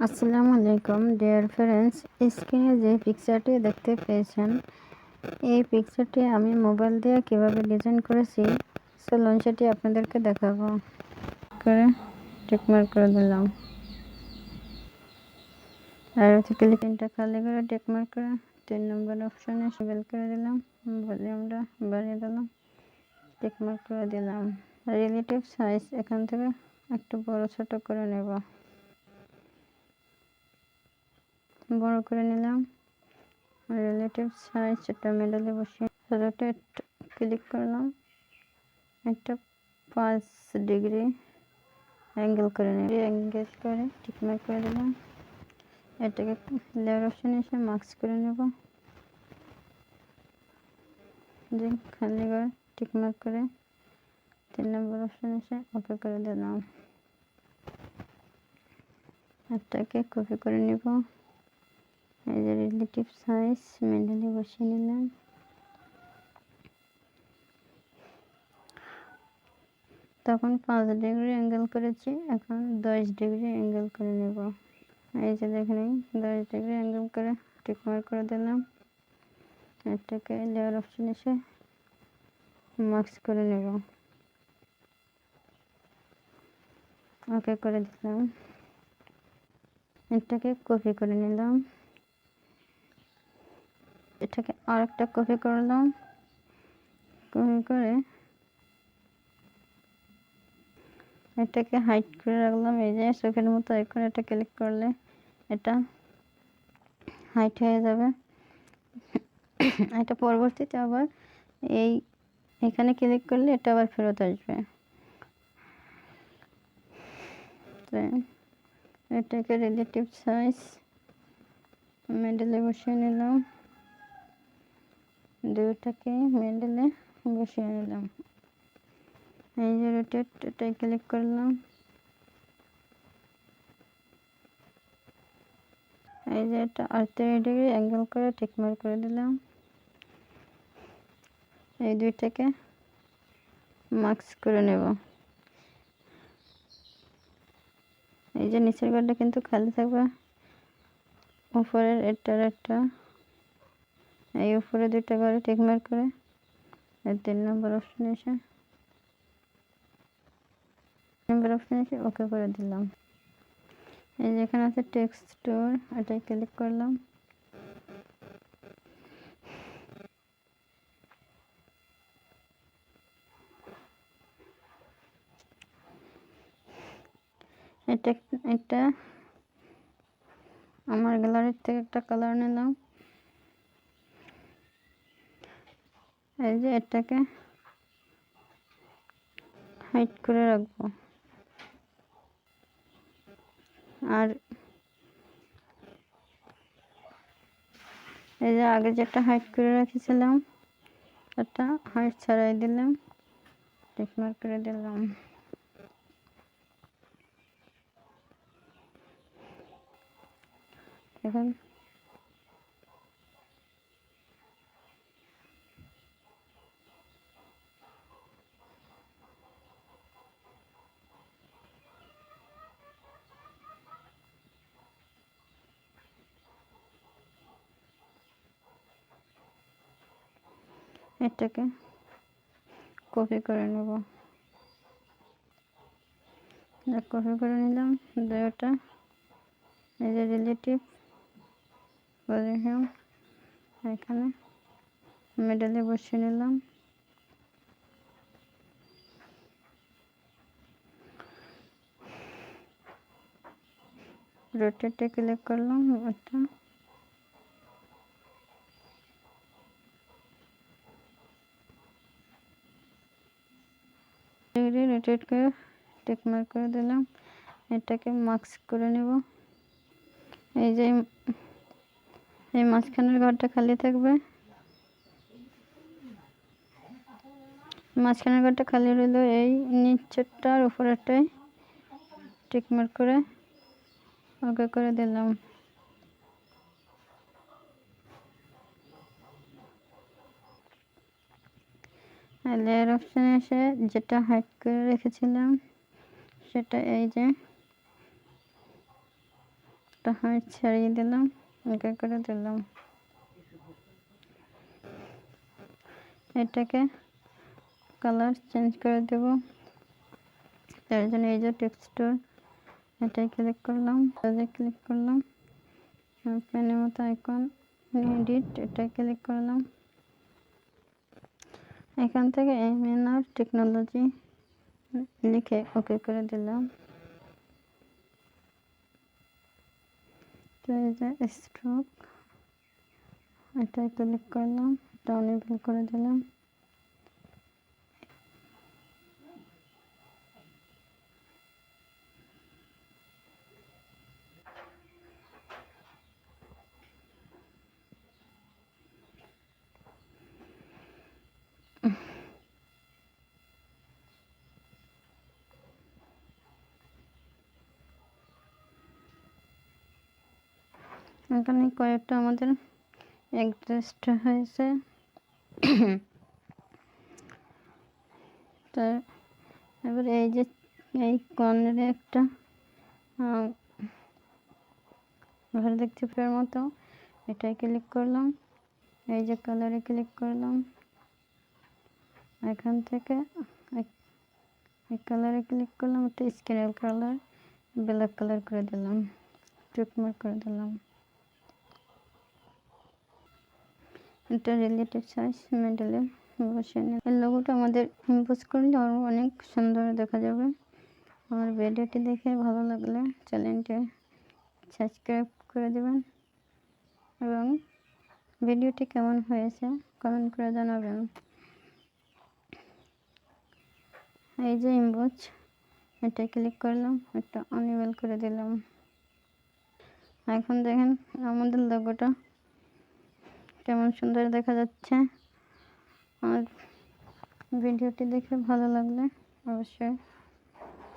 আসসালামু আলাইকুম dear friends, স্ক্রিনে যে পিকচারটি দেখতে পেয়েছেন এই পিকচারটি আমি মোবাইল দিয়ে কিভাবে ডিজাইন করেছি চলুন সেটি আপনাদেরকে দেখাবো। করে টিকমার্ক করে দিলাম আর ক্লিকটা খালি করে টিকমার্ক করে 3 নম্বর অপশনে সেভেল করে দিলাম, ভলিউমটা বাড়িয়ে দিলাম, টিকমার্ক করে দিলাম। রিলেটিভ সাইজ এখান থেকে একটু বড় ছোট করে নেব, বড় করে নিলাম। রিলেটিভ সাইজ এটা মিডলে বসিয়ে রোটেট ক্লিক করলাম, একটা 5 ডিগ্রি অ্যাঙ্গেল করে নিলাম, অ্যাঙ্গেল করে টিকমার্ক করে দিলাম। এটাকে লেয়ার অপশনে এসে মার্কস করে নেব, যে খালি করে টিকমার্ক করে 3 নম্বর অপশনে এসে ওকে করে দিলাম। এটাকে কপি করে নেব, এই যে রিলেটিভ সাইজ মিডলে বসিয়ে নিলাম। তখন 5 ডিগ্রি অ্যাঙ্গেল করেছি, এখন 10 ডিগ্রি অ্যাঙ্গেল করে নেব। এই যে দেখেন 10 ডিগ্রি অ্যাঙ্গেল করে টিকমার্ক করে দিলাম। এটাকে লেয়ার অপশন এসে মার্কস করে নেব, ওকে করে দিলাম। এটাকে কপি করে নিলাম, এটাকে আরেকটা কপি করলাম, কপি করে এটাকে হাইড করে রাখলাম। এই যে চোখের মতো এখন এটা ক্লিক করলে এটা হাইট হয়ে যাবে। এটা পরবর্তীতে আবার এখানে ক্লিক করলে এটা আবার ফেরত আসবে। এটাকে রিলেটিভ সাইজ মিডলে বসিয়ে নিলাম, দুটাকে মিডলে বসিয়ে নিলাম। এই যে রোটেট এটাই ক্লিক করলাম, এই যে এটা 38 ডিগ্রি অ্যাঙ্গেল করে টিকমার্ক করে দিলাম। এই দুইটাকে মার্কস করে নেব। এই যে নিচের ঘরটা কিন্তু খালি থাকবে, উপরের এটার একটা এই উপরে দুইটা ঘরে টিকমার্ক করে 3 নম্বর অপশনে এসে ওকে করে দিলাম। এই যেখানে আছে টেক্সচার এটাই ক্লিক করলাম, এটা আমার গ্যালারির থেকে একটা কালার নিলাম। এই যে এটাকে হাইড করে রাখবো, আর এই যে আগে যেটা হাইড করে রেখেছিলাম এটা হাইড ছাড়াই দিলাম, টিকমার্ক করে দিলাম। এখন এটাকে কপি করে নেব, কপি করে নিলাম। দুটো এই যে রিলেটিভ পজিশন এখানে মিডলে বসিয়ে নিলাম, রোটেটে ক্লিক করলাম, এটা ডিগ্রি রোটেট করে টিকমার্ক করে দিলাম। এটাকে মার্কস করে নেব। এই যে এই মাঝখানের ঘরটা খালি থাকবে, মাঝখানের ঘরটা খালি রইল, এই নিচেরটার উপরেরটাই টিকমার্ক করে ওকে করে দিলাম। লেয়ার অপশানে এসে যেটা হাইড করে রেখেছিলাম সেটা এই যে একটা হাইট ছাড়িয়ে দিলাম, ওকে করে দিলাম। এটাকে কালার চেঞ্জ করে দেব, তার জন্য এই যে টেক্সচার এটাই ক্লিক করলাম, ক্লিক করলাম, পেনের মতো আইকন এডিট এটাই ক্লিক করলাম। এখান থেকে এমএনআর টেকনোলজি লিখে ওকে করে দিলাম। তো এই যে স্ট্রোক এটাই ক্লিক করলাম, এটা অনেবল করে দিলাম। এখানে কয়েকটা আমাদের অ্যাডজাস্ট হয়েছে। তো এবার এই যে এই কর্নারে একটা ঘর দেখতে পাওয়ার মতো এটাই ক্লিক করলাম, এই যে কালারে ক্লিক করলাম, এখান থেকে এই কালারে ক্লিক করলাম, একটা স্ক্রিন কালার ব্ল্যাক কালার করে দিলাম, টুকমার্ক করে দিলাম। এটা রিলেটিভ সাইজ মিডলে বসিয়ে নিলাম। এই লোগোটা আমাদের ইম্পোজ করলে আরও অনেক সুন্দর দেখা যাবে। আমার ভিডিওটি দেখে ভালো লাগলে চ্যানেলটি সাবস্ক্রাইব করে দেবেন এবং ভিডিওটি কেমন হয়েছে কমেন্ট করে জানাবেন। এই যে ইমোজ এটা ক্লিক করলাম, এটা অনেবল করে দিলাম। এখন দেখেন আমাদের লোগোটা কেমন সুন্দর দেখা যাচ্ছে। আর ভিডিওটি দেখে ভালো লাগলে অবশ্যই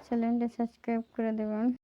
চ্যানেলটি সাবস্ক্রাইব করে দেবেন।